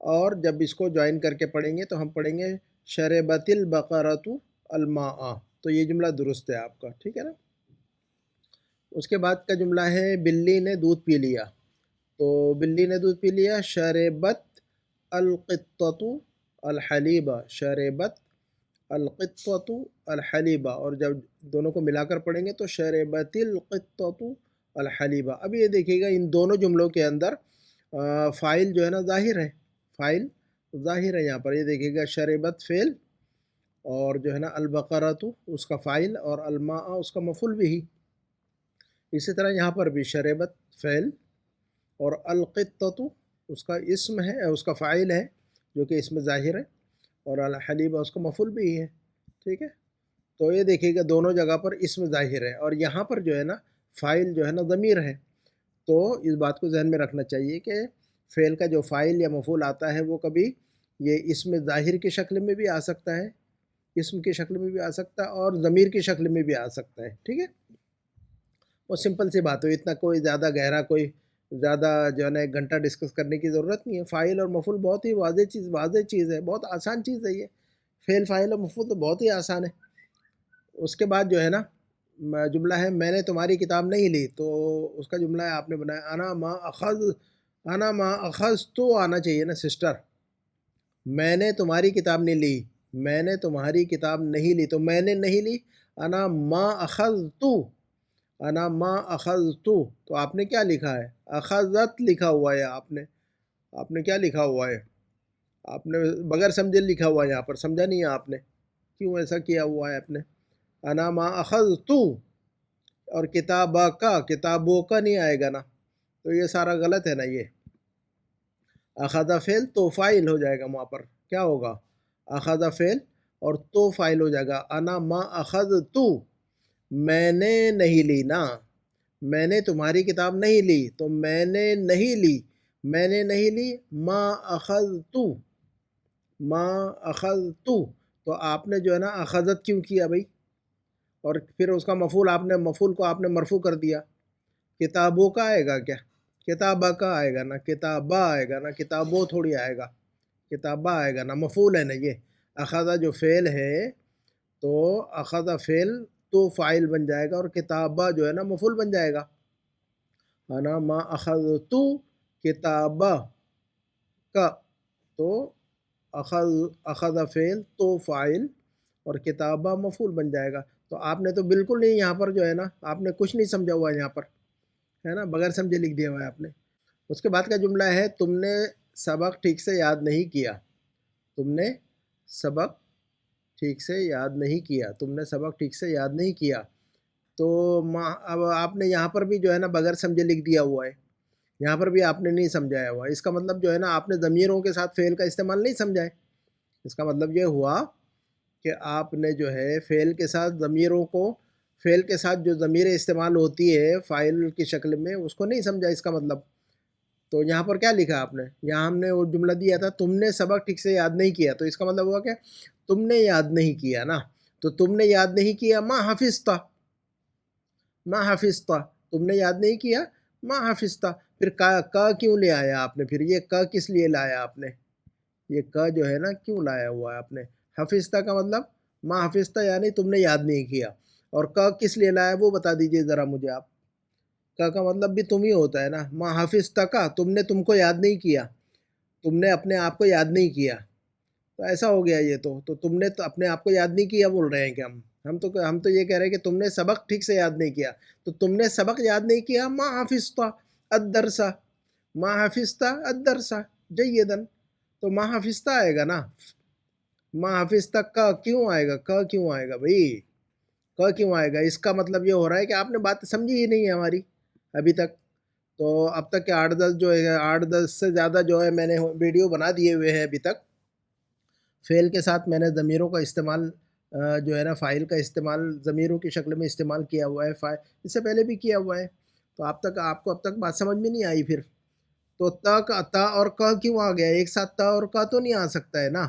اور جب اس کو جوائن کر کے پڑھیں گے تو ہم پڑھیں گے شربت البقرۃ الماء، تو یہ جملہ درست ہے آپ کا، ٹھیک ہے نا۔ اس کے بعد کا جملہ ہے بلی نے دودھ پی لیا، تو بلی نے دودھ پی لیا، شربت القطۃ الحلیب، شربت القطۃ الحلیب، اور جب دونوں کو ملا کر پڑھیں گے تو شربت القطۃ الحلیب۔ اب یہ دیکھیے گا ان دونوں جملوں کے اندر فاعل جو ہے نا ظاہر ہے، فاعل ظاہر ہے یہاں پر، یہ دیکھیے گا شربت فعل اور جو ہے نا البقرۃ اس کا فاعل اور الماء اس کا مفعول بھی۔ اسی طرح یہاں پر بھی شربت فعل اور القطۃ اس کا اسم ہے، اس کا فاعل ہے جو کہ اس میں ظاہر ہے، اور الحلیب اس کا مفعول بھی ہے، ٹھیک ہے۔ تو یہ دیکھیے گا دونوں جگہ پر اسم ظاہر ہے، اور یہاں پر جو ہے نا فاعل جو ہے نا ضمیر ہے، تو اس بات کو ذہن میں رکھنا چاہیے کہ فعل کا جو فاعل یا مفعول آتا ہے وہ کبھی یہ اسم ظاہر کی شکل میں بھی آ سکتا ہے، اسم کی شکل میں بھی آ سکتا ہے، اور ضمیر کی شکل میں بھی آ سکتا ہے، ٹھیک ہے۔ وہ سمپل سی بات ہے، اتنا کوئی زیادہ گہرا، کوئی زیادہ جو ہے نا ایک گھنٹہ ڈسکس کرنے کی ضرورت نہیں ہے۔ فاعل اور مفعول بہت ہی واضح چیز ہے، بہت آسان چیز ہے یہ، فعل فاعل اور مفعول تو بہت ہی آسان ہے۔ اس کے بعد جو ہے نا جملہ ہے میں نے تمہاری کتاب نہیں لی، تو اس کا جملہ ہے آپ نے بنایا انا ما اخذت، آنا چاہیے نا سسٹر، میں نے تمہاری کتاب نہیں لی، میں نے تمہاری کتاب نہیں لی، تو میں نے نہیں لی، انا ما اخذت، انا ما اخذت، تو آپ نے کیا لکھا ہے؟ اخذت لکھا ہوا ہے، آپ نے کیا لکھا ہوا ہے؟ آپ نے بغیر سمجھے لکھا ہوا ہے، یہاں پر سمجھا نہیں ہے آپ نے، کیوں ایسا کیا ہوا ہے آپ نے؟ انا ما اخذت، اور کتابوں کا نہیں آئے گا نا، تو یہ سارا غلط ہے نا۔ یہ اخذ فعل تو فاعل ہو جائے گا، وہاں پر کیا ہوگا؟ اخذ فعل اور تو فاعل ہو جائے گا، انا ما اخذت، میں نے نہیں لی نا، میں نے تمہاری کتاب نہیں لی، تو میں نے نہیں لی، میں نے نہیں لی، ما اخذت، ما اخذت، تو آپ نے جو ہے نا اخذت کیوں کیا بھائی؟ اور پھر اس کا مفعول کو آپ نے مرفوع کر دیا، کتابوں کا آئے گا کیا؟ کتابہ کا آئے گا نا، کتابہ آئے گا نا، کتابوں تھوڑی آئے گا، کتابہ آئے گا نا، مفعول ہے نا یہ۔ اخذہ جو فعل ہے تو اخذہ فعل تو فاعل بن جائے گا، اور کتابہ جو ہے نا مفعول بن جائے گا، انا ما اخذت کتابہ کا، تو اخذ فعل تو فاعل اور کتابہ مفعول بن جائے گا۔ تو آپ نے تو بالکل نہیں، یہاں پر جو ہے نا آپ نے کچھ نہیں سمجھا ہوا ہے، یہاں پر ہے نا بغیر سمجھے لکھ دیا ہوا ہے آپ نے۔ اس کے بعد کا جملہ ہے تم نے سبق ٹھیک سے یاد نہیں کیا، تم نے سبق ٹھیک سے یاد نہیں کیا، تم نے سبق ٹھیک سے یاد نہیں کیا، تو اب آپ نے یہاں پر بھی جو ہے نا بغیر سمجھے لکھ دیا ہوا ہے، یہاں پر بھی آپ نے نہیں سمجھایا ہوا ہے، اس کا مطلب جو ہے نا آپ نے ضمیروں کے ساتھ فعل کا استعمال نہیں سمجھا ہے۔ اس کا مطلب یہ ہوا کہ آپ نے جو ہے فعل کے ساتھ ضمیروں کو، فعل کے ساتھ جو ضمیریں استعمال ہوتی ہے فاعل کی شکل میں، اس کو نہیں سمجھا اس کا مطلب۔ تو یہاں پر کیا لکھا آپ نے؟ یہاں ہم نے وہ جملہ دیا تھا تم نے سبق ٹھیک سے یاد نہیں کیا، تو اس کا مطلب ہوا کہ تم نے یاد نہیں کیا نا، تو تم نے یاد نہیں کیا ما حفظتا، ما حفظتا، تم نے یاد نہیں کیا ما حفظتا، پھر کا کیوں لے آیا آپ نے؟ پھر یہ کا کس لیے لایا آپ نے؟ یہ کا جو ہے نا کیوں لایا ہوا ہے آپ نے؟ حفظتا کا مطلب ما حفظتا یعنی تم نے یاد نہیں کیا، اور کا کس لیے لایا وہ بتا دیجئے ذرا مجھے آپ۔ کا مطلب بھی تم ہی ہوتا ہے نا، ما حفظتا کا، تم کو یاد نہیں کیا، تم نے اپنے آپ کو یاد نہیں کیا، تو ایسا ہو گیا یہ تو تم نے تو اپنے آپ کو یاد نہیں کیا بول رہے ہیں کہ ہم تو یہ کہہ رہے ہیں کہ تم نے سبق ٹھیک سے یاد نہیں کیا، تو تم نے سبق یاد نہیں کیا ما حفظتا الدرس، ما حفظتا الدرس جیدا، تو ما حفظتا آئے گا نا، ما حفظتا کا کیوں آئے گا؟ کا کیوں آئے گا بھائی؟ کا کیوں آئے گا؟ اس کا مطلب یہ ہو رہا ہے کہ آپ نے بات سمجھی ہی نہیں ہے ہماری ابھی تک۔ تو اب تک کے 8-10 جو ہے 8-10 سے زیادہ جو ہے میں نے ویڈیو بنا دیے ہوئے ہیں ابھی تک، فعل کے ساتھ میں نے ضمیروں کا استعمال جو ہے نا فاعل کا استعمال ضمیروں کی شکل میں استعمال کیا ہوا ہے، اس سے پہلے بھی کیا ہوا ہے، تو آپ کو اب تک بات سمجھ میں نہیں آئی پھر؟ تو تا اور کا کیوں آ گیا؟ ایک ساتھ تا اور کا تو نہیں آ سکتا ہے نا،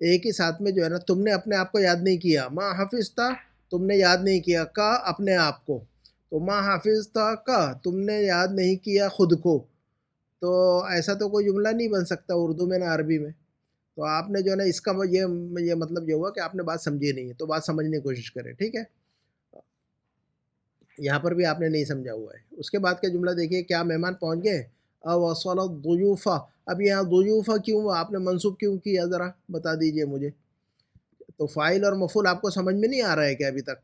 ایک ہی ساتھ میں جو ہے نا تم نے اپنے آپ کو یاد نہیں کیا، ما حفظتا تم نے یاد نہیں کیا، کا اپنے آپ کو، تو ما حفظتا کا تم نے یاد نہیں کیا خود کو، تو ایسا تو کوئی جملہ نہیں بن سکتا اردو میں نہ عربی میں. تو آپ نے جو ہے نا اس کا یہ مطلب یہ ہوا کہ آپ نے بات سمجھی نہیں ہے، تو بات سمجھنے کی کوشش کریں، ٹھیک ہے. یہاں پر بھی آپ نے نہیں سمجھا ہوا ہے. اس کے بعد کا جملہ دیکھیے، کیا مہمان پہنچ گئے؟ اوصل الضیوف. اب یہاں ضیوف کیوں آپ نے منصوب کیوں کیا، ذرا بتا دیجئے مجھے. تو فاعل اور مفعول آپ کو سمجھ میں نہیں آ رہا ہے کیا ابھی تک؟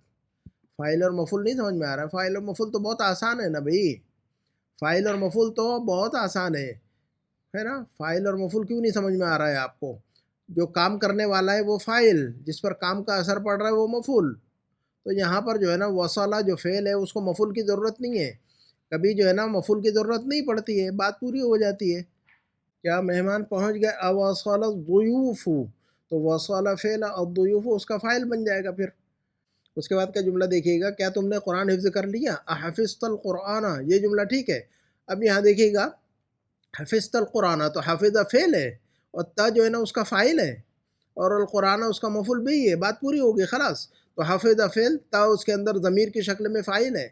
فاعل اور مفعول نہیں سمجھ میں آ رہا ہے؟ فاعل اور مفعول تو بہت آسان ہے نا بھائی. فاعل اور مفعول تو بہت آسان ہے نا. فاعل اور مفعول کیوں نہیں سمجھ میں آ رہا ہے آپ کو؟ جو کام کرنے والا ہے وہ فاعل، جس پر کام کا اثر پڑ رہا ہے وہ مفعول. تو یہاں پر جو ہے نا وصلہ جو فعل ہے اس کو مفعول کی ضرورت نہیں ہے. کبھی جو ہے نا مفعول کی ضرورت نہیں پڑتی ہے، بات پوری ہو جاتی ہے. کیا مہمان پہنچ گئے؟ اوصل الضیوف. تو وصل فعل، الضیوف اس کا فاعل بن جائے گا پھر. اس کے بعد کا جملہ دیکھیے گا، کیا تم نے قرآن حفظ کر لیا؟ احفظت القرآن. یہ جملہ ٹھیک ہے. اب یہاں دیکھیے گا، حفظت القرآن تو حفظ فعل ہے اور تا جو ہے نا اس کا فاعل ہے اور القرآن اس کا مفعول بھی ہے. بات پوری ہوگی خلاص. تو حفظ فعل، تا اس کے اندر ضمیر کی شکل میں فاعل ہے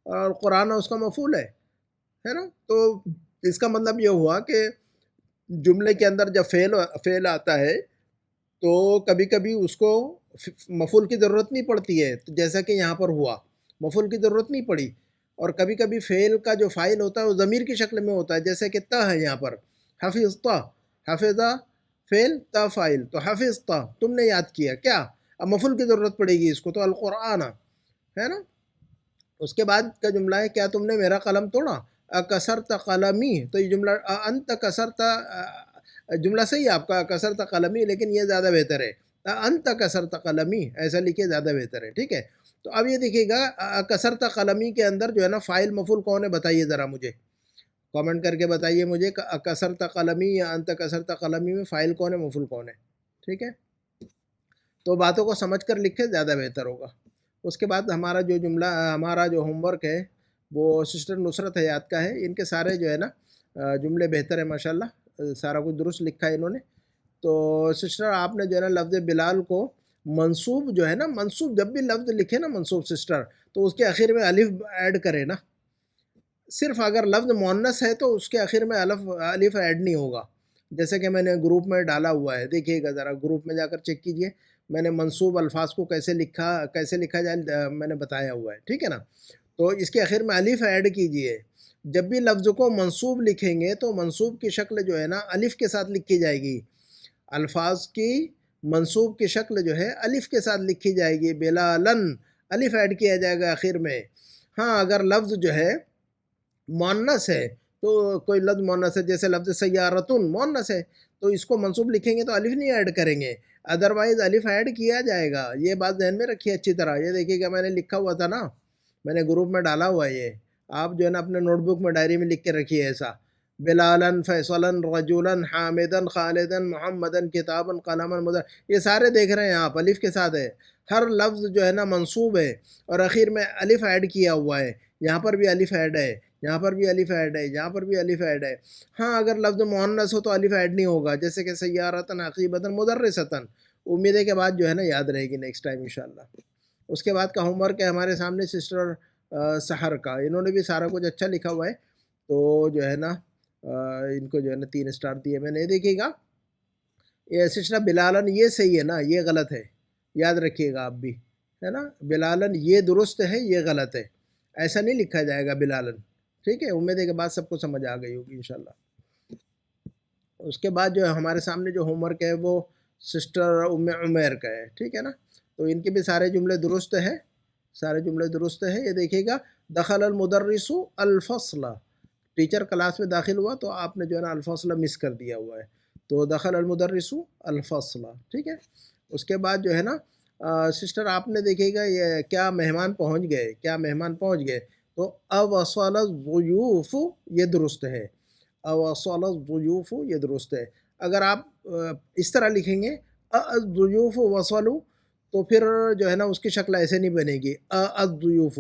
اور قرآن اس کا مفعول ہے نا. تو اس کا مطلب یہ ہوا کہ جملے کے اندر جب فعل آتا ہے تو کبھی کبھی اس کو مفعول کی ضرورت نہیں پڑتی ہے، تو جیسا کہ یہاں پر ہوا مفعول کی ضرورت نہیں پڑی. اور کبھی کبھی فعل کا جو فاعل ہوتا ہے وہ ضمیر کی شکل میں ہوتا ہے، جیسے کہ تا ہے یہاں پر. حفظتا، حفظہ فعل، تا فاعل. تو حفظتا تم نے یاد کیا، کیا اب مفعول کی ضرورت پڑے گی اس کو، تو القرآن ہے نا. اس کے بعد کا جملہ ہے، کیا تم نے میرا قلم توڑا؟ اکسرت قلمی. تو یہ جملہ انت کسرت، جملہ صحیح ہے آپ کا کسرت قلمی، لیکن یہ زیادہ بہتر ہے انت کسرت قلمی، ایسا لکھے زیادہ بہتر ہے، ٹھیک ہے. تو اب یہ دیکھیے گا کسرت قلمی کے اندر جو ہے نا فاعل مفعول کون ہے، بتائیے ذرا مجھے، کامنٹ کر کے بتائیے مجھے. کسرت قلمی یا انت کسرت قلمی میں فاعل کون ہے، مفعول کون ہے، ٹھیک ہے. تو باتوں کو سمجھ کر لکھے زیادہ بہتر ہوگا. اس کے بعد ہمارا جو جملہ، ہمارا جو ہوم ورک ہے وہ سسٹر نصرت حیات کا ہے. ان کے سارے جو ہے نا جملے بہتر ہیں ماشاءاللہ، سارا کچھ درست لکھا ہے انہوں نے. تو سسٹر آپ نے جو ہے نا لفظ بلال کو منصوب جو ہے نا، منصوب جب بھی لفظ لکھے نا منصوب سسٹر، تو اس کے آخر میں الف ایڈ کرے نا. صرف اگر لفظ مؤنث ہے تو اس کے آخر میں الف ایڈ نہیں ہوگا. جیسے کہ میں نے گروپ میں ڈالا ہوا ہے، دیکھیے گا ذرا گروپ میں جا کر چیک کیجئے. میں نے منصوب الفاظ کو کیسے لکھا جائے میں نے بتایا ہوا ہے، ٹھیک ہے نا. تو اس کے آخر میں الف ایڈ کیجئے. جب بھی لفظ کو منصوب لکھیں گے تو منصوب کی شکل جو ہے نا الف کے ساتھ لکھی جائے گی. الفاظ کی منصوب کی شکل جو ہے الف کے ساتھ لکھی جائے گی. بلالن الف ایڈ کیا جائے گا آخر میں. ہاں اگر لفظ جو ہے مؤنث ہے، تو کوئی لفظ مؤنث ہے جیسے لفظ سیارتن مؤنث ہے، تو اس کو منصوب لکھیں گے تو الف نہیں ایڈ کریں گے، ادروائز الف ایڈ کیا جائے گا. یہ بات ذہن میں رکھیے اچھی طرح. یہ دیکھیے کہ میں نے لکھا ہوا تھا نا، میں نے گروپ میں ڈالا ہوا ہے. یہ آپ جو ہے نا اپنے نوٹ بک میں ڈائری میں لکھ کے رکھیے ایسا: بلالن، فیصلن، رجولن، حامدن، خالدن، محمدن، کتابن، قلمن، مدر. یہ سارے دیکھ رہے ہیں آپ الف کے ساتھ ہے. ہر لفظ جو ہے نا منصوب ہے اور آخر میں الف ایڈ کیا ہوا ہے. یہاں پر بھی الف ایڈ ہے، یہاں پر بھی الف ایڈ ہے، یہاں پر بھی الف ایڈ ہے. ہاں اگر لفظ مؤنث ہو تو الف ایڈ نہیں ہوگا، جیسے کہ سیارتن، عقیبتن، مدرستن. امید ہے کہ بات جو ہے نا یاد رہے گی نیکسٹ ٹائم انشاءاللہ. اس کے بعد کا ہوم ورک ہے ہمارے سامنے سسٹر سحر کا. انہوں نے بھی سارا کچھ اچھا لکھا ہوا ہے، تو جو ہے نا ان کو جو ہے نا 3 اسٹار دیے میں نے. دیکھیے گا یہ سسٹر بلالن یہ صحیح ہے نا، یہ غلط ہے، یاد رکھیے گا آپ بھی، ہے نا. بلالن یہ درست ہے، یہ غلط ہے، ایسا نہیں لکھا جائے گا بلالن، ٹھیک ہے. امید ہے کہ بات سب کو سمجھ آ گئی ہوگی انشاءاللہ. اس کے بعد جو ہے ہمارے سامنے جو ہوم ورک ہے وہ سسٹر عمیر کا ہے، ٹھیک ہے نا. تو ان کے بھی سارے جملے درست ہیں، سارے جملے درست ہیں. یہ دیکھیے گا، دخل المدرس الفصل. ٹیچر کلاس میں داخل ہوا تو آپ نے جو ہے نا الفصل مس کر دیا ہوا ہے، تو دخل المدرس الفصل، ٹھیک ہے. اس کے بعد جو ہے نا سسٹر آپ نے دیکھیے گا یہ کیا مہمان پہنچ گئے، کیا مہمان پہنچ گئے. تو اوصل الضیوف یہ درست ہے، اوصل الضیوف یہ درست ہے. اگر آپ اس طرح لکھیں گے الضیوف وصلوا، تو پھر جو ہے نا اس کی شکل ایسے نہیں بنے گی. الضیوف،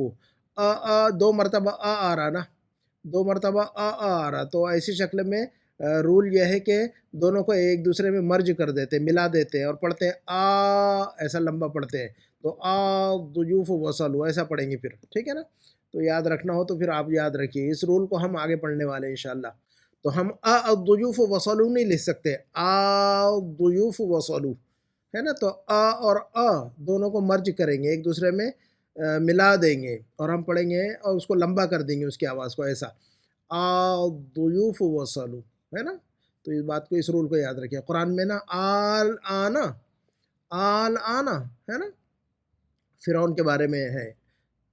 دو مرتبہ آ رہا نا، دو مرتبہ آ رہا، تو ایسی شکل میں رول یہ ہے کہ دونوں کو ایک دوسرے میں مرج کر دیتے، ملا دیتے ہیں اور پڑھتے ہیں ایسا لمبا پڑھتے ہیں. تو ضیوف وصلوا ایسا پڑھیں گے پھر، ٹھیک ہے نا. تو یاد رکھنا ہو تو پھر آپ یاد رکھیے، اس رول کو ہم آگے پڑھنے والے ہیں انشاءاللہ. تو ہم الضیوف وصلوا نہیں لکھ سکتے، الضیوف وصلوا ہے نا، تو اور دونوں کو مرج کریں گے، ایک دوسرے میں ملا دیں گے، اور ہم پڑھیں گے اور اس کو لمبا کر دیں گے اس کی آواز کو، ایسا الضیوف وصلوا ہے نا۔ تو اس بات کو، اس رول کو یاد رکھیں، قرآن میں نا آل آنا ہے نا، فرعون کے بارے میں ہے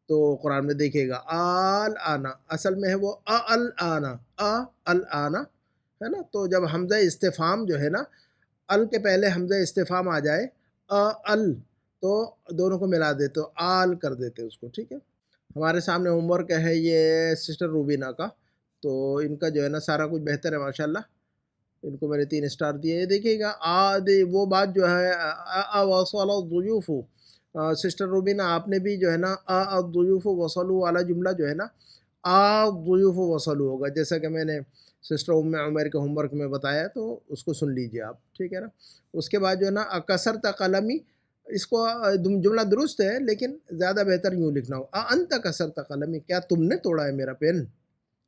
تو قرآن میں دیکھے گا آل آنا، اصل میں ہے وہ الآنا، الآنا ہے نا۔ تو جب حمزہ استفہام جو ہے نا، ال کے پہلے حمزہ استفہام آ جائے ال، تو دونوں کو ملا دیتے، تو آل کر دیتے اس کو، ٹھیک ہے۔ ہمارے سامنے ہوم ورک ہے یہ سسٹر روبینہ کا، تو ان کا جو ہے نا سارا کچھ بہتر ہے ماشاءاللہ، ان کو میں نے 3 اسٹار دیے۔ یہ دیکھیے گا وہ بات جو ہے وصل الضیوف، سسٹر روبینہ آپ نے بھی جو ہے نا الضیوف وصلوا والا جملہ جو ہے نا الضیوف وصلوا ہوگا، جیسا کہ میں نے سسٹر ام عمیر کے ہوم ورک میں بتایا، تو اس کو سن لیجئے آپ، ٹھیک ہے نا۔ اس کے بعد جو ہے نا کسرت قلمی، اس کو جملہ درست ہے لیکن زیادہ بہتر یوں لکھنا ہو، انت کسرت قلمی، کیا تم نے توڑا ہے میرا پین،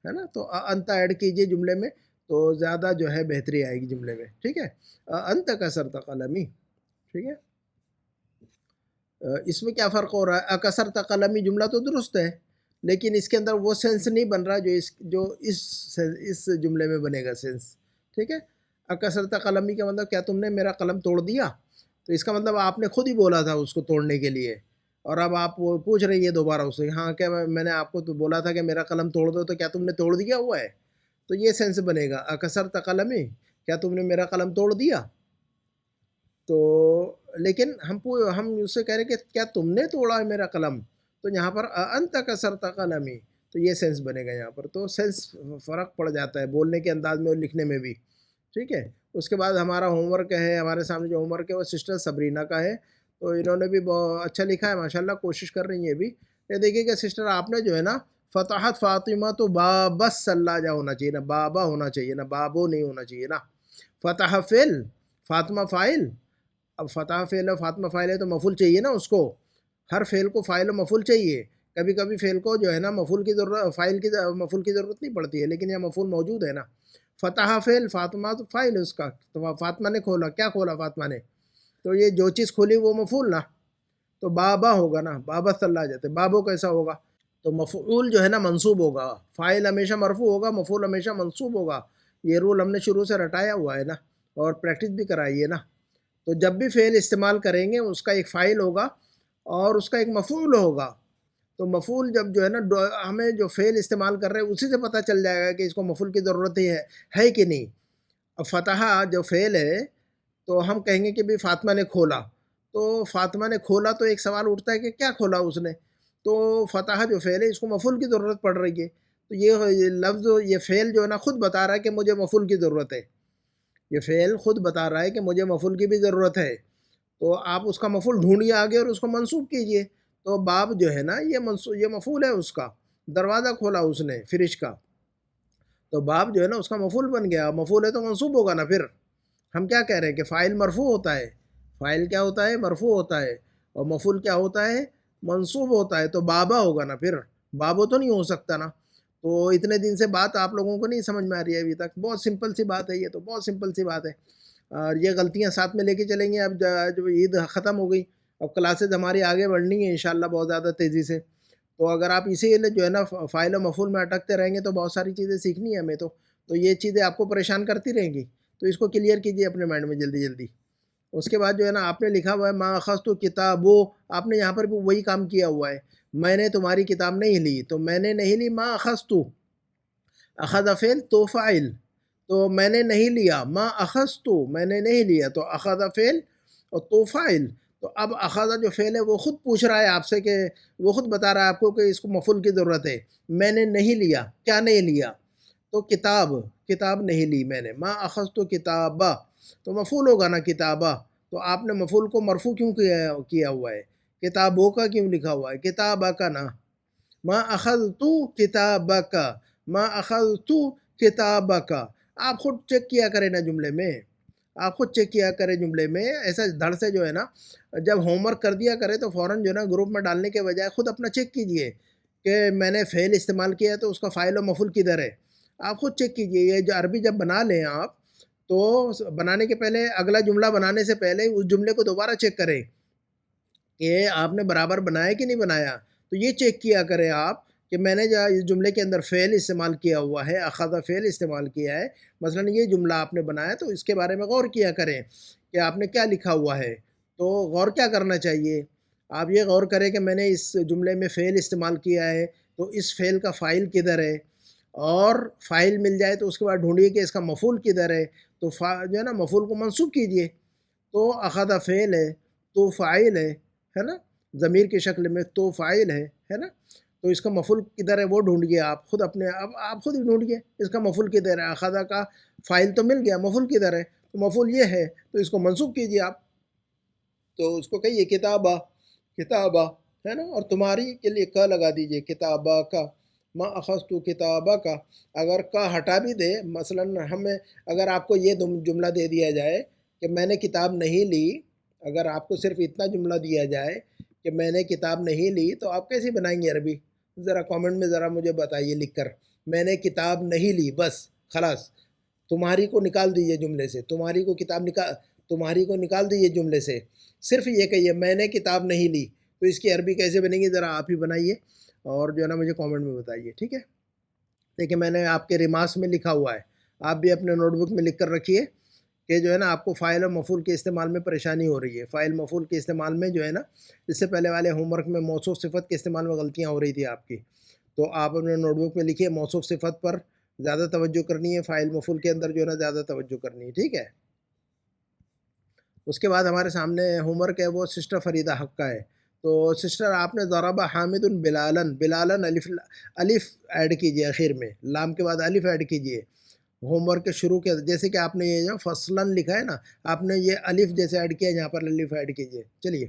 ہے نا۔ تو انت ایڈ کیجئے جملے میں تو زیادہ جو ہے بہتری آئے گی جملے میں، ٹھیک ہے۔ انت کسرت قلمی، ٹھیک ہے۔ اس میں کیا فرق ہو رہا ہے، کسرت قلمی جملہ تو درست ہے لیکن اس کے اندر وہ سینس نہیں بن رہا جو اس جملے میں بنے گا سینس، ٹھیک ہے۔ کسرت قلمی کا مطلب کیا تم نے میرا قلم توڑ دیا، تو اس کا مطلب آپ نے خود ہی بولا تھا اس کو توڑنے کے لیے، اور اب آپ پوچھ رہی ہے دوبارہ اس سے، ہاں کیا میں نے آپ کو تو بولا تھا کہ میرا قلم توڑ دو، تو کیا تم نے توڑ دیا ہوا ہے، تو یہ سینس بنے گا کسرت قلمی، کیا تم نے میرا قلم توڑ دیا۔ تو لیکن ہم اس سے کہہ رہے ہیں کہ کیا تم نے توڑا ہے میرا قلم، تو یہاں پر انت کسرت قلمی، تو یہ سینس بنے گا یہاں پر، تو سینس فرق پڑ جاتا ہے بولنے کے انداز میں اور لکھنے میں بھی، ٹھیک ہے۔ اس کے بعد ہمارا ہوم ورک ہے، ہمارے سامنے جو ہوم ورک ہے وہ سسٹر سبرینا کا ہے، تو انہوں نے بھی بہت اچھا لکھا ہے ماشاءاللہ، کوشش کر رہی ہیں بھی۔ یہ دیکھیے کہ سسٹر آپ نے جو ہے نا فتحت فاطمہ تو بابس سلاجہ ہونا چاہیے نا، بابا ہونا چاہیے نا، بابو نہیں ہونا چاہیے نا۔ فتح فعل، فاطمہ فاعل، اب فتح فعل اور فاطمہ فاعل ہے تو مفعول چاہیے نا اس کو، ہر فعل کو فاعل و مفعول چاہیے، کبھی کبھی فعل کو جو ہے نا مفعول کی ضرورت، مفعول کی ضرورت نہیں پڑتی ہے، لیکن یہ مفعول موجود ہے نا۔ فتح فعل، فاطمہ تو فاعل ہے اس کا، تو فاطمہ نے کھولا، کیا کھولا فاطمہ نے، تو یہ جو چیز کھولی وہ مفعول نا، تو بابا ہوگا نا، بابا صلی اللہ جاتے، بابو کیسا ہوگا، تو مفعول جو ہے نا منصوب ہوگا، فاعل ہمیشہ مرفوع ہوگا، مفعول ہمیشہ منصوب ہوگا، یہ رول ہم نے شروع سے رٹایا ہوا ہے نا، اور پریکٹس بھی کرائی ہے نا۔ تو جب بھی فعل استعمال کریں گے اس کا ایک فاعل ہوگا اور اس کا ایک مفعول ہوگا، تو مفعول جب جو ہے نا ہمیں جو فعل استعمال کر رہے ہیں اسی سے پتہ چل جائے گا کہ اس کو مفعول کی ضرورت ہی ہے کہ نہیں۔ اب فتح جو فعل ہے تو ہم کہیں گے کہ بھی فاطمہ نے کھولا، تو فاطمہ نے کھولا تو ایک سوال اٹھتا ہے کہ کیا کھولا اس نے، تو فتح جو فعل ہے اس کو مفعول کی ضرورت پڑ رہی ہے، تو یہ لفظ، یہ فعل جو ہے نا خود بتا رہا ہے کہ مجھے مفعول کی ضرورت ہے، یہ فعل خود بتا رہا ہے کہ مجھے مفعول کی بھی ضرورت ہے، تو آپ اس کا مفعول ڈھونڈیے آگے اور اس کو منصوب کیجئے۔ تو باب جو ہے نا یہ مفعول ہے اس کا، دروازہ کھولا اس نے فرش کا، تو باب جو ہے نا اس کا مفعول بن گیا، مفعول ہے تو منصوب ہوگا نا۔ پھر ہم کیا کہہ رہے ہیں کہ فاعل مرفوع ہوتا ہے، فاعل کیا ہوتا ہے، مرفوع ہوتا ہے، اور مفعول کیا ہوتا ہے، منصوب ہوتا ہے، تو بابا ہوگا نا، پھر بابو تو نہیں ہو سکتا نا۔ تو اتنے دن سے بات آپ لوگوں کو نہیں سمجھ میں آ رہی ہے ابھی تک، بہت سمپل سی بات ہے یہ، تو بہت سمپل سی بات ہے، اور یہ غلطیاں ساتھ میں لے کے چلیں گے۔ اب جب عید ختم ہو گئی، اب کلاسز ہماری آگے بڑھنی ہے انشاءاللہ بہت زیادہ تیزی سے، تو اگر آپ اسی لیے جو ہے نا فاعل و مفعول میں اٹکتے رہیں گے تو بہت ساری چیزیں سیکھنی ہے ہمیں، تو یہ چیزیں آپ کو پریشان کرتی رہیں گی، تو اس کو کلیئر کیجئے اپنے مائنڈ میں جلدی جلدی۔ اس کے بعد جو ہے نا آپ نے لکھا ہوا ہے ما اخذت کتابو، آپ نے یہاں پر بھی وہی کام کیا ہوا ہے، میں نے تمہاری کتاب نہیں لی، تو میں نے نہیں لی، ما اخذت، اخذ فعل تو فاعل، تو میں نے نہیں لیا، ما اخذت میں نے نہیں لیا، تو اخذ فعل اور تو فاعل، تو اب اخذ جو فعل ہے وہ خود پوچھ رہا ہے آپ سے، کہ وہ خود بتا رہا ہے آپ کو کہ اس کو مفعول کی ضرورت ہے، میں نے نہیں لیا، کیا نہیں لیا، تو کتاب نہیں لی میں نے، ما اخذت کتابہ، تو مفعول ہوگا نا کتابہ، تو آپ نے مفعول کو مرفوع کیوں کیا ہوا ہے، کتابوں کا کیوں لکھا ہوا ہے، کتابہ کا نا، ما اخذت کتابک، ما اخذت کتابک، آپ خود چیک کیا کریں نا جملے میں، آپ خود چیک کیا کریں جملے میں، ایسا دھڑ سے جو ہے نا جب ہوم ورک کر دیا کرے تو فوراً جو ہے نا گروپ میں ڈالنے کے بجائے خود اپنا چیک کیجئے کہ میں نے فعل استعمال کیا ہے تو اس کا فاعل و مفعول کدھر ہے، آپ خود چیک کیجئے، یہ جو عربی جب بنا لیں آپ تو بنانے کے پہلے اگلا جملہ بنانے سے پہلے اس جملے کو دوبارہ چیک کریں کہ آپ نے برابر بنایا کہ نہیں بنایا. تو یہ چیک کیا کریں آپ کہ میں نے جو اس جملے کے اندر فعل استعمال کیا ہوا ہے، اخذ فعل استعمال کیا ہے، مثلا یہ جملہ آپ نے بنایا تو اس کے بارے میں غور کیا کریں کہ آپ نے کیا لکھا ہوا ہے. تو غور کیا کرنا چاہیے؟ آپ یہ غور کریں کہ میں نے اس جملے میں فعل استعمال کیا ہے تو اس فعل کا فاعل کدھر ہے، اور فاعل مل جائے تو اس کے بعد ڈھونڈیے کہ اس کا مفعول کدھر ہے. تو جو ہے نا مفعول کو منصوب کیجئے. تو اخذ فعل ہے، تو فاعل ہے نا، ضمیر کی شکل میں تو فاعل ہے نا. تو اس کا مفعول کدھر ہے وہ ڈھونڈیے آپ خود اپنے آپ خود ہی ڈھونڈیے اس کا مفعول کدھر ہے. اخذ کا فاعل تو مل گیا، مفعول کدھر ہے؟ تو مفعول یہ ہے تو اس کو منصوب کیجئے آپ. تو اس کو کہیے کتابہ، کتابہ ہے نا، اور تمہاری کے لیے کا لگا دیجئے، کتابہ کا، ما اخذت کتابہ کا. اگر کا ہٹا بھی دے، مثلا ہمیں اگر آپ کو یہ جملہ دے دیا جائے کہ میں نے کتاب نہیں لی، اگر آپ کو صرف اتنا جملہ دیا جائے کہ میں نے کتاب نہیں لی، تو آپ کیسے بنائیں گے عربی؟ ذرا کامنٹ میں ذرا مجھے بتائیے لکھ کر، میں نے کتاب نہیں لی، بس خلاص. تمہاری کو نکال دیجئے جملے سے، تمہاری کو تمہاری کو نکال دیجئے جملے سے. صرف یہ کہیے میں نے کتاب نہیں لی. تو اس کی عربی کیسے بنے گی ذرا آپ ہی بنائیے اور جو ہے نا مجھے کامنٹ میں بتائیے، ٹھیک ہے؟ دیکھیں میں نے آپ کے ریمارکس میں لکھا ہوا ہے، آپ بھی اپنے نوٹ بک میں لکھ کر رکھیے کہ جو ہے نا آپ کو فاعل اور مفعول کے استعمال میں پریشانی ہو رہی ہے. فاعل مفعول کے استعمال میں جو ہے نا، اس سے پہلے والے ہوم ورک میں موصوف صفت کے استعمال میں غلطیاں ہو رہی تھی آپ کی. تو آپ اپنے نوٹ بک میں لکھیے موصوف صفت پر زیادہ توجہ کرنی ہے، فاعل مفعول کے اندر جو ہے نا زیادہ توجہ کرنی ہے، ٹھیک ہے؟ اس کے بعد ہمارے سامنے ہوم ورک ہے وہ سسٹر فریدہ حق کا ہے. تو سسٹر آپ نے ضرب حامد بلالن، بلالن الف ایڈ کیجئے آخر میں، لام کے بعد الف ایڈ کیجئے. ہوم ورک کے شروع کے جیسے کہ آپ نے یہ جو فصلاً لکھا ہے نا، آپ نے یہ الف جیسے ایڈ کیا ہے، یہاں پر الف ایڈ کیجئے. چلیے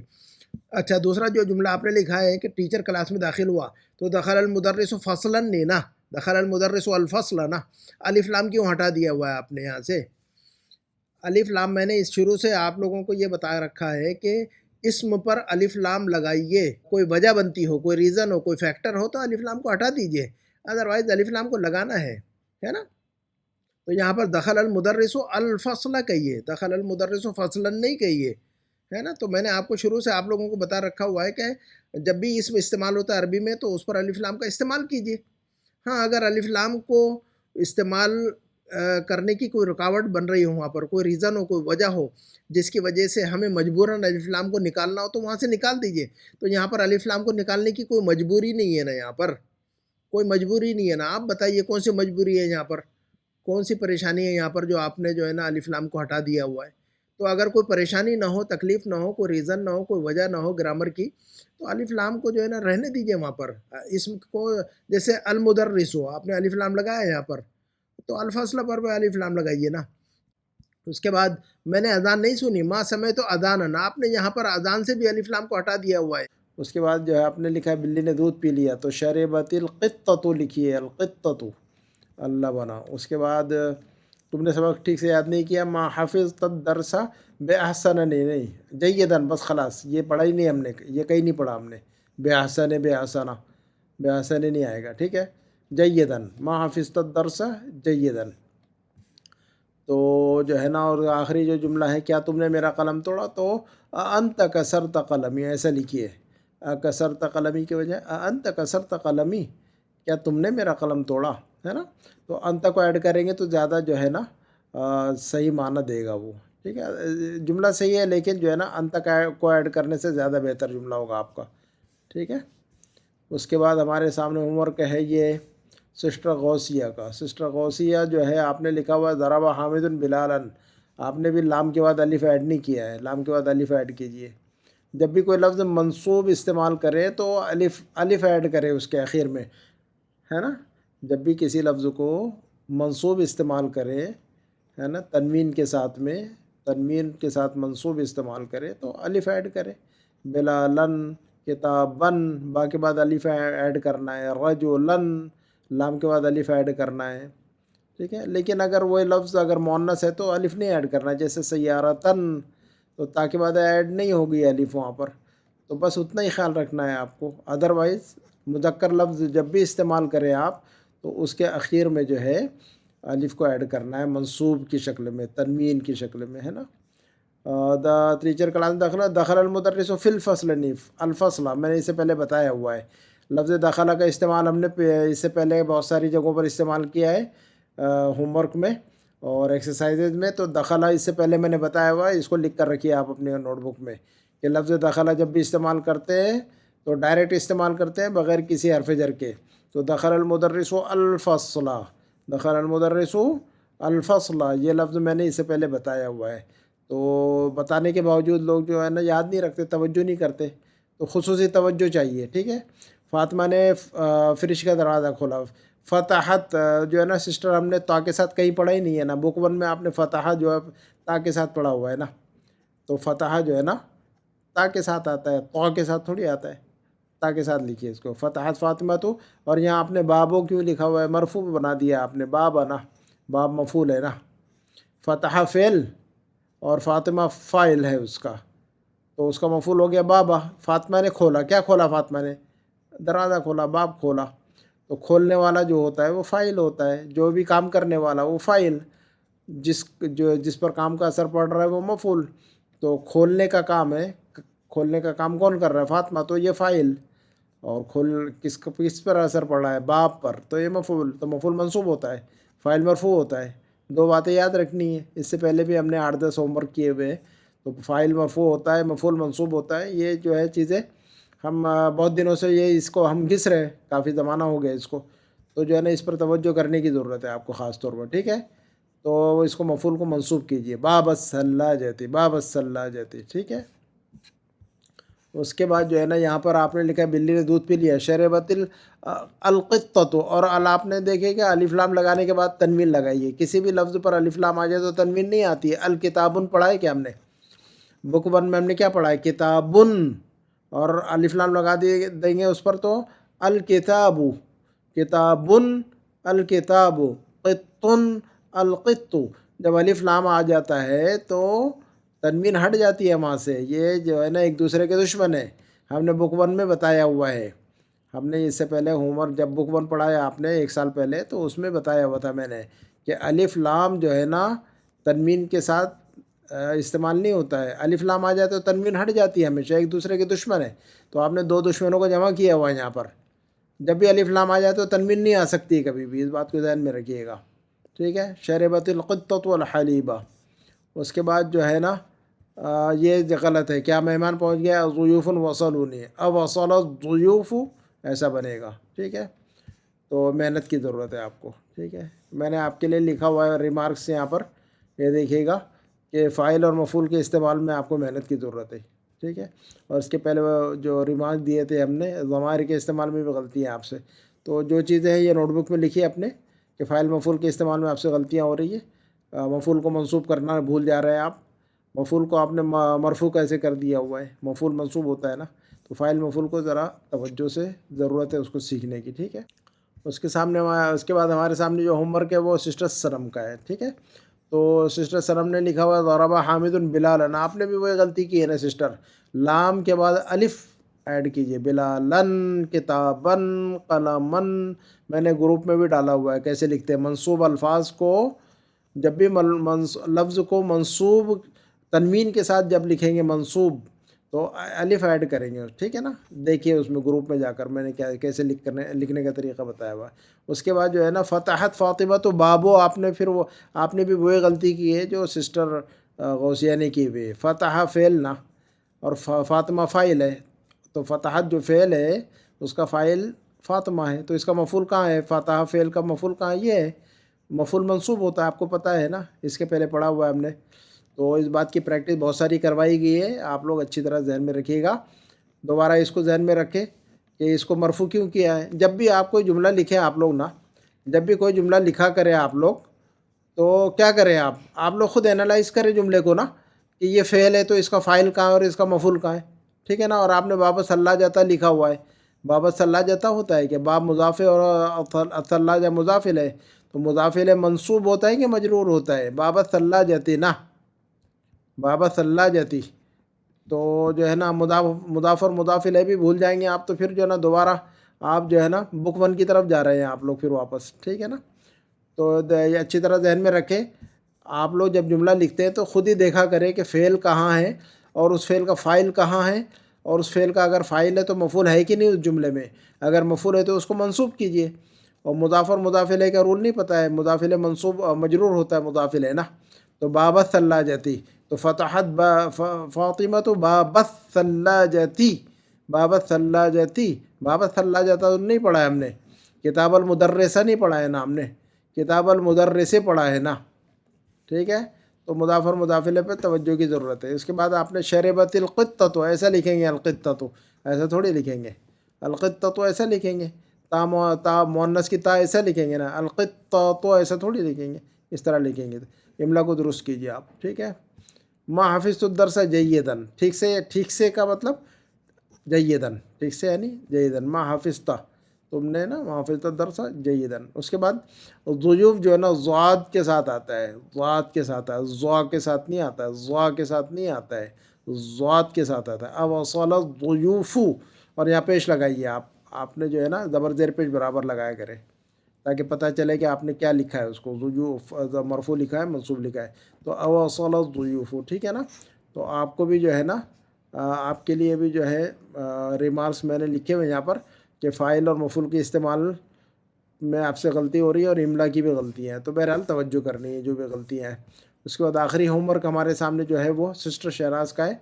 اچھا، دوسرا جو جملہ آپ نے لکھا ہے کہ ٹیچر کلاس میں داخل ہوا، تو دخل المدرس فصلاً نہیں نا، دخل المدرس الفصل نا. الف لام کیوں ہٹا دیا ہوا ہے آپ نے یہاں سے؟ الف لام میں نے اس شروع سے آپ لوگوں کو یہ بتا رکھا ہے کہ اسم پر الف لام لگائیے، کوئی وجہ بنتی ہو، کوئی ریزن ہو، کوئی فیکٹر ہو تو الف لام کو ہٹا دیجئے، ادروائز الف لام کو لگانا ہے نا. تو یہاں پر دخل المدرس الفصل کہیے، دخل المدرس فصلا نہیں کہیے، ہے نا. تو میں نے آپ کو شروع سے آپ لوگوں کو بتا رکھا ہوا ہے کہ جب بھی اسم استعمال ہوتا ہے عربی میں تو اس پر الف لام کا استعمال کیجئے. ہاں اگر الف لام کو استعمال کرنے کی کوئی رکاوٹ بن رہی ہو، وہاں پر کوئی ریزن ہو، کوئی وجہ ہو جس کی وجہ سے ہمیں مجبوراً الف لام کو نکالنا ہو، تو وہاں سے نکال دیجئے. تو یہاں پر الف لام کو نکالنے کی کوئی مجبوری نہیں ہے نا، یہاں پر کوئی مجبوری نہیں ہے نا. آپ بتائیے کون سی مجبوری ہے یہاں پر، کون سی پریشانی ہے یہاں پر جو آپ نے جو ہے نا الف لام کو ہٹا دیا ہوا ہے. تو اگر کوئی پریشانی نہ ہو، تکلیف نہ ہو، کوئی ریزن نہ ہو، کوئی وجہ نہ ہو گرامر کی، تو الف لام کو جو ہے نا رہنے دیجئے وہاں پر. اسم کو جیسے المدرس ہو، آپ نے الف لام لگایا یہاں پر، تو الفصل پر بھی الف لام لگائیے نا. اس کے بعد میں نے اذان نہیں سنی، ما سمعت اذانا، آپ نے یہاں پر اذان سے بھی الف لام کو ہٹا دیا ہوا ہے. اس کے بعد جو ہے آپ نے لکھا ہے بلی نے دودھ پی لیا، تو شربت القطۃ لکھیے، القطۃ اللہ بنا. اس کے بعد تم نے سبق ٹھیک سے یاد نہیں کیا، ما حفظت الدرس بے احسن، نہیں جیدن، بس خلاص یہ پڑھا ہی نہیں ہم نے، یہ کہیں نہیں پڑھا ہم نے. بے احسن، بے احسنہ، بے احسن نہیں آئے گا، ٹھیک ہے. جیدن، ما حفظت الدرس جیدن. تو جو ہے نا، اور آخری جو جملہ ہے کیا تم نے میرا قلم توڑا، تو انت کسرت قلمی، ایسا لکھیے. کسرت قلمی کی وجہ انت کسرت قلمی، کیا تم نے میرا قلم توڑا، ہے نا. تو انت کو ایڈ کریں گے تو زیادہ جو ہے نا صحیح معنی دے گا وہ، ٹھیک ہے. جملہ صحیح ہے لیکن جو ہے نا انت کو ایڈ کرنے سے زیادہ بہتر جملہ ہوگا آپ کا، ٹھیک ہے. اس کے بعد ہمارے سامنے ہوم ورک ہے یہ سسٹر غوثیہ کا. سسٹر غوثیہ جو ہے آپ نے لکھا ہوا ضرب حامد بلالن، آپ نے بھی لام کے بعد الف ایڈ نہیں کیا ہے، لام کے بعد الف ایڈ کیجئے. جب بھی کوئی لفظ منصوب استعمال کرے تو الف ایڈ کرے اس کے آخر میں، ہے نا. جب بھی کسی لفظ کو منصوب استعمال کرے، ہے نا، تنوین کے ساتھ میں، تنوین کے ساتھ منصوب استعمال کرے تو الف ایڈ کرے. بلالن، کتابن، با کے بعد الف ایڈ کرنا ہے. رجلن، لام کے بعد الف ایڈ کرنا ہے، ٹھیک ہے. لیکن اگر وہ لفظ اگر مؤنث ہے تو الف نہیں ایڈ کرنا، جیسے سیارتن، تو تا کے بعد ایڈ نہیں ہوگی الف وہاں پر. تو بس اتنا ہی خیال رکھنا ہے آپ کو. ادروائز مذکر لفظ جب بھی استعمال کریں آپ تو اس کے اخیر میں جو ہے الف کو ایڈ کرنا ہے منصوب کی شکل میں، تنوین کی شکل میں، ہے نا. دا ٹیچر کلاس دخل المدرس فی الفصل، نیف الفصلہ میں نے اس سے پہلے بتایا ہوا ہے. لفظ دخلہ کا استعمال ہم نے اس سے پہلے بہت ساری جگہوں پر استعمال کیا ہے ہوم ورک میں اور ایکسرسائزز میں. تو دخلہ اس سے پہلے میں نے بتایا ہوا ہے، اس کو لکھ کر رکھیے آپ اپنے نوٹ بک میں کہ لفظ دخلہ جب بھی استعمال کرتے ہیں تو ڈائریکٹ استعمال کرتے ہیں بغیر کسی حرف جر کے. تو دخل المدرس الفصلہ، دخل المدرس الفصلہ، یہ لفظ میں نے اس سے پہلے بتایا ہوا ہے. تو بتانے کے باوجود لوگ جو ہے نا یاد نہیں رکھتے، توجہ نہیں کرتے، تو خصوصی توجہ چاہیے. ٹھیک ہے. فاطمہ نے فرش کا دروازہ کھولا. فتحت جو ہے نا سسٹر ہم نے تا کے ساتھ کہیں پڑھا ہی نہیں ہے نا. بک ون میں آپ نے فتح جو ہے تا کے ساتھ پڑھا ہوا ہے نا. تو فتح جو ہے نا تا کے ساتھ آتا ہے، تا کے ساتھ تھوڑی آتا ہے. تا کے ساتھ لکھیے اس کو، فتحت فاطمہ تو. اور یہاں آپ نے بابو کیوں لکھا ہوا ہے؟ مرفوع بنا دیا آپ نے، باب نا، باب مفعول ہے نا. فتح فعل اور فاطمہ فاعل ہے اس کا، تو اس کا مفعول ہو گیا بابا. فاطمہ نے کھولا، کیا کھولا فاطمہ نے؟ دروازہ کھولا، باب کھولا. تو کھولنے والا جو ہوتا ہے وہ فاعل ہوتا ہے، جو بھی کام کرنے والا وہ فاعل، جس پر کام کا اثر پڑ رہا ہے وہ مفعول. تو کھولنے کا کام ہے، کھولنے کا کام کون کر رہا ہے؟ فاطمہ، تو یہ فاعل. اور کس پر اثر پڑ رہا ہے؟ باب پر، تو یہ مفعول. تو مفعول منصوب ہوتا ہے، فاعل مرفوع ہوتا ہے. دو باتیں یاد رکھنی ہے، اس سے پہلے بھی ہم نے 8-10 ہوم ورک کیے ہوئے ہیں. تو فاعل مرفوع ہوتا ہے، مفعول منصوب ہوتا ہے. یہ جو ہے چیزیں ہم بہت دنوں سے اس کو ہم گھس رہے ہیں، کافی زمانہ ہو گیا اس کو. تو جو ہے نا اس پر توجہ کرنے کی ضرورت ہے آپ کو خاص طور پر. ٹھیک ہے. تو اس کو مفعول کو منصوب کیجئے، باب الثلاجۃ، باب الثلاجۃ. ٹھیک ہے. اس کے بعد جو ہے نا یہاں پر آپ نے لکھا ہے بلی نے دودھ پی لیا. شربت القطۃ، اور آپ نے دیکھے کہ الف لام لگانے کے بعد تنوین لگائیے. کسی بھی لفظ پر الف لام آ جائے تو تنوین نہیں آتی ہے. الکتابن پڑھا ہے کیا ہم نے؟ بک ون میں ہم نے کیا پڑھا ہے؟ کتابن، اور الف لام لگا دیں گے اس پر تو الکتاب، کتابن الکتاب، قطن القط. جب الف لام آ جاتا ہے تو تنوین ہٹ جاتی ہے وہاں سے. یہ جو ہے نا ایک دوسرے کے دشمن ہے، ہم نے بک ون میں بتایا ہوا ہے. ہم نے اس سے پہلے ہوم ورک جب بک ون پڑھایا آپ نے 1 سال پہلے، تو اس میں بتایا ہوا تھا میں نے کہ الف لام جو ہے نا تنوین کے ساتھ استعمال نہیں ہوتا ہے. الف لام آ جائے تو تنوین ہٹ جاتی ہے ہمیشہ، ایک دوسرے کے دشمن ہے. تو آپ نے 2 دشمنوں کو جمع کیا ہوا ہے یہاں پر. جب بھی الف لام آ جائے تو تنوین نہیں آ سکتی کبھی بھی، اس بات کو ذہن میں رکھیے گا. ٹھیک ہے. شربت القطۃ الحلیبہ. اس کے بعد جو ہے نا یہ غلط ہے. کیا مہمان پہنچ گیا؟ ضیوف وصلونی، اب وصل الضیوف ایسا بنے گا. ٹھیک ہے. تو محنت کی ضرورت ہے آپ کو. ٹھیک ہے. میں نے آپ کے لیے لکھا ہوا ہے ریمارکس یہاں پر، یہ دیکھیے گا کہ فاعل اور مفعول کے استعمال میں آپ کو محنت کی ضرورت ہے. ٹھیک ہے. اور اس کے پہلے جو ریمارک دیے تھے ہم نے، ضمائر کے استعمال میں بھی غلطی ہیں آپ سے. تو جو چیزیں ہیں یہ نوٹ بک میں لکھیے اپنے کہ فاعل مفعول کے استعمال میں آپ سے غلطیاں ہو رہی ہے. مفعول کو منصوب کرنا بھول جا رہے ہیں آپ. مفعول کو آپ نے مرفوع کیسے کر دیا ہوا ہے؟ مفعول منصوب ہوتا ہے نا. تو فاعل مفعول کو ذرا توجہ سے ضرورت ہے اس کو سیکھنے کی. ٹھیک ہے. اس کے بعد ہمارے سامنے جو ہوم ورک ہے وہ سسٹر سنم کا ہے. ٹھیک ہے. تو سسٹر سنم نے لکھا ہوا ضرب حامد بلالن. آپ نے بھی وہی غلطی کی ہے نا سسٹر، لام کے بعد الف ایڈ کیجئے. بلالن، کتابن، قلمن. میں نے گروپ میں بھی ڈالا ہوا ہے کیسے لکھتے ہیں. منصوب الفاظ کو جب بھی لفظ کو منصوب تنوین کے ساتھ جب لکھیں گے منصوب تو الف ایڈ کریں گے. ٹھیک ہے نا. دیکھیے اس میں گروپ میں جا کر میں نے کیسے لکھنے کا طریقہ بتایا ہوا ہے. اس کے بعد جو ہے نا فتحت فاطمہ، تو بابو آپ نے بھی وہی غلطی کی ہے جو سسٹر غوثیہ نے کی ہوئی ہے. فتح فعل نا، اور فاطمہ فاعل ہے. تو فتحت جو فعل ہے اس کا فاعل فاطمہ ہے. تو اس کا مفعول کہاں ہے؟ فتح فعل کا مفعول کہاں ہے؟ یہ ہے. مفعول منصوب ہوتا ہے، آپ کو پتہ ہے نا، اس کے پہلے پڑھا ہوا ہے ہم نے. تو اس بات کی پریکٹس بہت ساری کروائی گئی ہے، آپ لوگ اچھی طرح ذہن میں رکھیے گا. دوبارہ اس کو ذہن میں رکھیں کہ اس کو مرفوع کیوں کیا ہے. جب بھی آپ کوئی جملہ لکھیں آپ لوگ نا، جب بھی کوئی جملہ لکھا کریں آپ لوگ، تو کیا کریں آپ لوگ خود انالائز کریں جملے کو نا کہ یہ فعل ہے تو اس کا فاعل کہاں ہے اور اس کا مفعول کہاں ہے. ٹھیک ہے نا. اور آپ نے باب ثلاجۃ لکھا ہوا ہے. باب ثلاجۃ ہوتا ہے کہ باب مضاف ہے اور ثلاجہ مضاف ہے. تو مضاف الیہ منصوب ہوتا ہے کہ مجرور ہوتا ہے؟ باب ثلاجۃ نا، باب ثلاجتی. تو جو ہے نا مضاف اور مضاف الیہ بھی بھول جائیں گے آپ تو پھر جو ہے نا دوبارہ آپ جو ہے نا بک 1 کی طرف جا رہے ہیں آپ لوگ پھر واپس، ٹھیک ہے نا. تو یہ اچھی طرح ذہن میں رکھیں. آپ لوگ جب جملہ لکھتے ہیں تو خود ہی دیکھا کریں کہ فعل کہاں ہے اور اس فعل کا فاعل کہاں ہے، اور اس فعل کا اگر فاعل ہے تو مفعول ہے کہ نہیں اس جملے میں. اگر مفعول ہے تو اس کو منصوب کیجئے. اور مضاف اور مضاف الیہ کا رول نہیں پتہ ہے، مضاف الیہ منصوب مجرور ہوتا ہے مضاف الیہ نا. تو باب الثلاجتی، تو فتحت فاطمہ تو باب الثلاجتی، باب الثلاجتی. باب الثلاجہ نہیں پڑھا ہے ہم نے، کتاب المدرسہ نہیں پڑھا ہے نا ہم نے، کتاب المدرسہ پڑھا ہے نا، ٹھیک ہے. تو مضاف اور مضاف الیہ پہ توجہ کی ضرورت ہے. اس کے بعد آپ نے شربت القطۃ ایسا لکھیں گے، القطۃ ایسا تھوڑی لکھیں گے، القطۃ ایسا لکھیں گے. تا مؤنث کی تا ایسا لکھیں گے نا، القطۃ ایسا تھوڑی لکھیں گے، اس طرح لکھیں گے. املا کو درست کیجیے آپ، ٹھیک ہے. ما حفظت الدرس جیداً، ٹھیک سے کا مطلب جیداً، ٹھیک سے یعنی جیداً. ما حفظت تم نے نا، ما حفظت الدرس جیداً. اس کے بعد ضیوف جو ہے نا ضاد کے ساتھ آتا ہے، ضاد کے ساتھ آتا ہے، ضا کے ساتھ نہیں آتا ہے، ضا کے ساتھ نہیں آتا ہے، ضاد کے ساتھ آتا ہے. اب وصل الضیوف، اور یہاں پیش لگائیے آپ نے جو ہے نا زبر زیر پیش برابر لگایا کرے تاکہ پتہ چلے کہ آپ نے کیا لکھا ہے. اس کو ضیوف مرفوع لکھا ہے منصوب لکھا ہے، تو اوصل الضیوف، ٹھیک ہے نا. تو آپ کو بھی جو ہے نا آپ کے لیے بھی جو ہے ریمارکس میں نے لکھے ہوئے یہاں پر کہ فاعل اور مفعول کے استعمال میں آپ سے غلطی ہو رہی ہے اور املا کی بھی غلطی ہے، تو بہرحال توجہ کرنی ہے جو بھی غلطیاں ہیں. اس کے بعد آخری ہوم ورک ہمارے سامنے جو ہے وہ سسٹر شہناز کا ہے.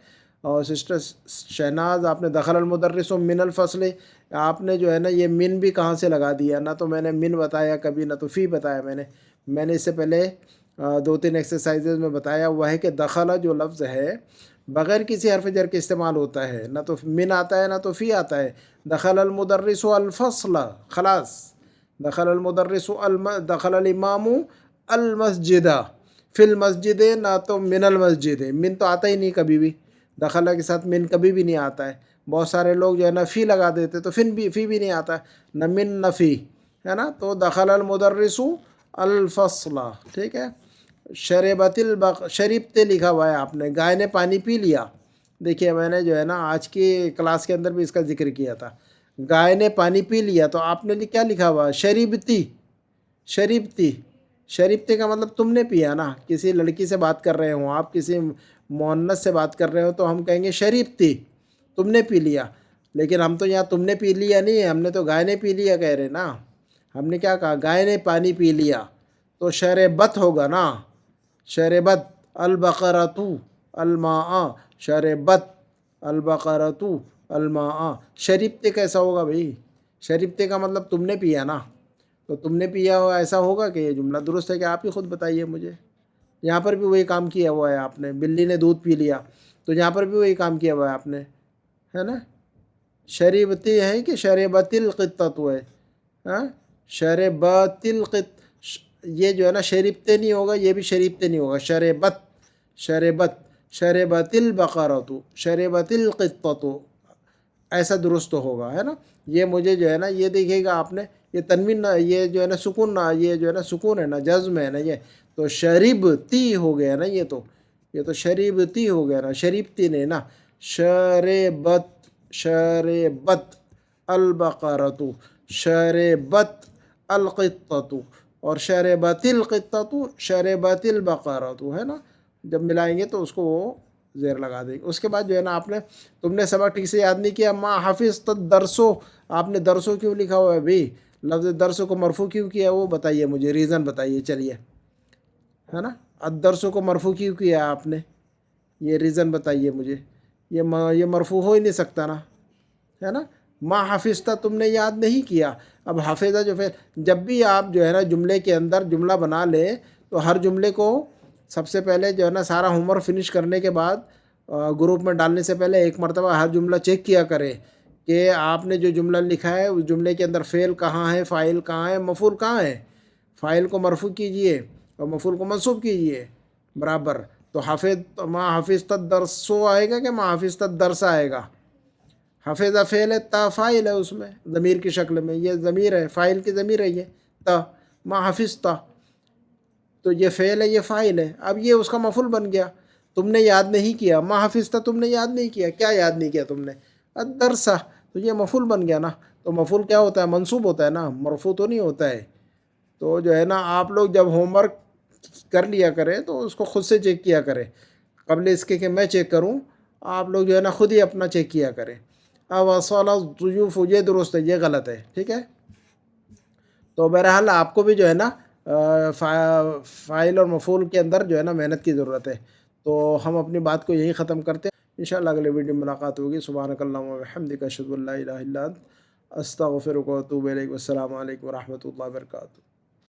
اور سسٹر شہناز آپ نے دخل المدرس من الفصل، آپ نے جو ہے نا یہ من بھی کہاں سے لگا دیا. نہ تو میں نے من بتایا کبھی، نہ تو فی بتایا. میں نے اس سے پہلے 2-3 ایکسرسائزز میں بتایا ہوا ہے کہ دخل جو لفظ ہے بغیر کسی حرف جر کے استعمال ہوتا ہے، نہ تو من آتا ہے نہ تو فی آتا ہے. دخل المدرس الفصل، خلاص. دخل المدرس دخل الامام المسجد، فی المسجد، نہ تو من المسجد. من تو آتا ہی نہیں کبھی بھی، دخلہ کے ساتھ من کبھی بھی نہیں آتا ہے. بہت سارے لوگ جو ہے نا فی لگا دیتے تو فی بھی نہیں آتا، نہ من نہ فی، ہے نا. تو دخل المدرس الفصل، ٹھیک ہے. شربت لکھا ہوا ہے آپ نے، گائے نے پانی پی لیا. دیکھیے میں نے جو ہے نا آج کی کلاس کے اندر بھی اس کا ذکر کیا تھا، گائے نے پانی پی لیا. تو آپ نے کیا لکھا ہوا ہے؟ شریبتی. شریبتی کا مطلب تم نے پیا نا. کسی لڑکی سے بات کر رہے ہوں آپ، کسی مؤنث سے بات کر رہے ہو تو ہم کہیں گے شریبتی، تم نے پی لیا. لیکن ہم تو یہاں تم نے پی لیا نہیں ہے، ہم نے تو گائے نے پی لیا کہہ رہے نا. ہم نے کیا کہا؟ گائے نے پانی پی لیا، تو شربت ہوگا نا. شربت البقرۃ الماء، شربت البقرۃ الماء. شریبتے کیسا ہوگا بھائی؟ شریبتے کا مطلب تم نے پیا نا. تو تم نے پیا ہو ایسا ہوگا کہ یہ جملہ درست ہے کہ آپ ہی خود بتائیے مجھے. یہاں پر بھی وہی کام کیا ہوا ہے آپ نے. بلی نے دودھ پی لیا، تو یہاں پر بھی وہی کام کیا ہوا ہے آپ نے، ہے نا. شریبتی ہے کہ شربت القطۃ ہے؟ ہاں، شربت یہ جو ہے نا شریبتے نہیں ہوگا، یہ بھی شریبتے نہیں ہوگا. شربت البقرۃ، شربت القطۃ، ایسا درست ہوگا، ہے نا. یہ مجھے جو ہے نا یہ دیکھیے گا آپ نے، یہ تنوین نہ، یہ جو ہے نا سکون نہ، یہ جو ہے نا سکون ہے نا، جزم ہے نا یہ. تو شریبتی ہو گیا نا، یہ تو شریبتی ہو گیا نا، شریبتی نہیں نا. شربت البقرۃ، شربت القطۃ، اور شربت القطۃ، شربت البقرۃ، ہے نا. جب ملائیں گے تو اس کو وہ زیر لگا دیں گے. اس کے بعد جو ہے نا آپ نے، تم نے سبق ٹھیک سے یاد نہیں کیا. ما حفظت الدرسو، آپ نے درسو کیوں لکھا ہوا ہے بھائی؟ لفظ درسو کو مرفوع کیوں کیا وہ بتائیے مجھے، ریزن بتائیے. چلیے، ہے نا. الدرسو کو مرفوع کیوں کیا آپ نے؟ یہ ریزن بتائیے مجھے. یہ مرفوع ہو ہی نہیں سکتا نا، ہے نا. ما حفظتا تم نے یاد نہیں کیا. اب حافظہ جو جب بھی آپ جو ہے نا جملے کے اندر جملہ بنا لیں تو ہر جملے کو سب سے پہلے جو ہے نا سارا ہوم ورک فنش کرنے کے بعد گروپ میں ڈالنے سے پہلے ایک مرتبہ ہر جملہ چیک کیا کرے کہ آپ نے جو جملہ لکھا ہے اس جملے کے اندر فعل کہاں ہے، فاعل کہاں ہے، مفعول کہاں ہے. فاعل کو مرفوع کیجئے اور مفعول کو منصوب کیجئے برابر. تو ما حفظت الدرس آئے گا کہ ما حفظت الدرس آئے گا؟ حفظہ فعل ہے، تا فاعل ہے اس میں ضمیر کی شکل میں، یہ ضمیر ہے، فاعل کی ضمیر ہے یہ تا. ما حفظتا تو یہ فعل ہے، یہ فاعل ہے. اب یہ اس کا مفعول بن گیا. تم نے یاد نہیں کیا، ما حفظتا تم نے یاد نہیں کیا. کیا یاد نہیں کیا تم نے؟ الدرسہ. تو یہ مفعول بن گیا نا. تو مفعول کیا ہوتا ہے؟ منصوب ہوتا ہے نا، مرفوع تو نہیں ہوتا ہے. تو جو ہے نا آپ لوگ جب ہوم ورک کر لیا کریں تو اس کو خود سے چیک کیا کریں، قبل اس کے کہ میں چیک کروں. آپ لوگ جو ہے نا خود ہی اپنا چیک کیا کریں. اب اصلا ضیوف یہ درست ہے، یہ غلط ہے. ٹھیک ہے. تو بہرحال آپ کو بھی جو ہے نا فاعل اور مفعول کے اندر جو ہے نا محنت کی ضرورت ہے. تو ہم اپنی بات کو یہی ختم کرتے ہیں. انشاءاللہ اگلے ویڈیو میں ملاقات ہوگی. سبحانک اللہم و بحمدک، اشہد ان لا الہ الا انت، استغفرک و اتوب الیک. والسلام علیکم و رحمۃ اللہ وبرکاتہ.